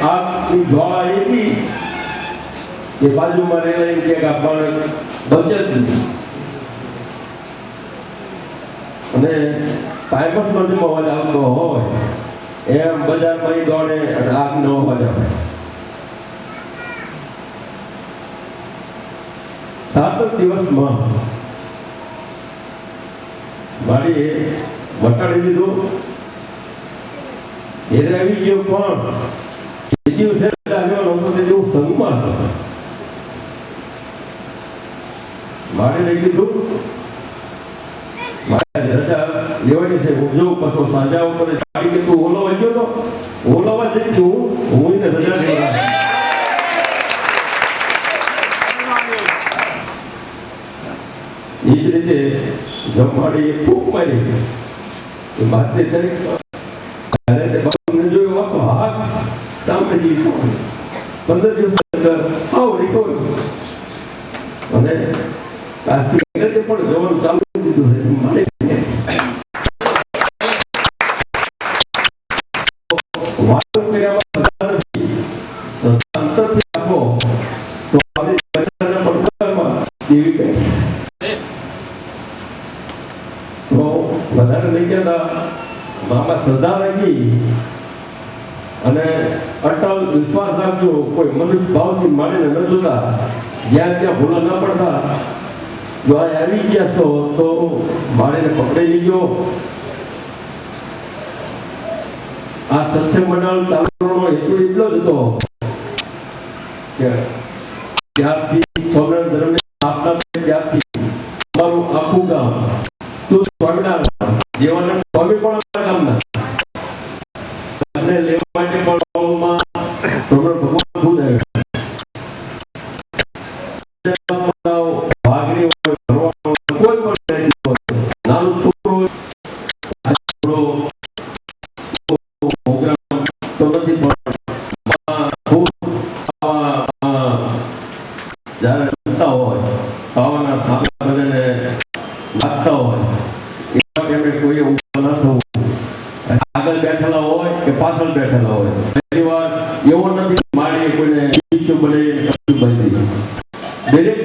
આગની જ્વાળા એવી કે બાજુમાં રહેલા એમ કે આ બાળક બચે જ નહીં. અને પાઇપસમાં જેમ અવાજ આવતો હોય એમ બજારમાં દોડે અને આગનો અવાજ આવે. 7 દિવસમાં મારી વટાડી દીધું, એ આવી ગયો. પણ એ દિવસે સંગમાં મારે લઈ લીધું. મારે રજા લેવાની છે. હું જોઉં પાછો સાંજા ઉપર ગાડી કે તું ઓલાવા ગયો તો ઓલાવા જઈ ગયું. હું એને રજા લેવા એ જ રીતે જમવાડી ફૂંક મારી માથે જોયું આખો હાથ સામે 15 દિવસ આવ રિકવર અને પણ જવાનું ચાલુ દીધું છે. વાતો કર્યા અંતરથી આપો તો વધારે લઈ ગયા મામા શ્રદ્ધા રાખી અને અટલ વિશ્વાસ રાખજો. કોઈ મનુષ્ય ભાવથી મારીને ન જોતા, જ્યાં ત્યાં ભૂલા ન પડતા. જો આ આવી ગયા છો તો મારીને પકડી લીધો. આ સત્સંગ મંડળ ચાલુ કરવાનો હેતુ એટલો જ હતો કે ત્યારથી સોનલ ધર્મની સ્થાપના થઈ ત્યારથી અમારું આખું ગામ સ્વામિનારાયણ જેવાના સ્વામી પણ અમારા ગામના લેવા માટે પણ ભગવાન ખુદ નાનું છોકરો તો નથી જયારે રમતા હોય ખાવાના સામે બધાને નાખતા હોય એમને કોઈ ઊભા ન થવું. આગળ બેઠેલા હોય કે પાછળ બેઠેલા હોય. ઘણી વાર એવો નથી મારી કોઈને બનાવી દરેક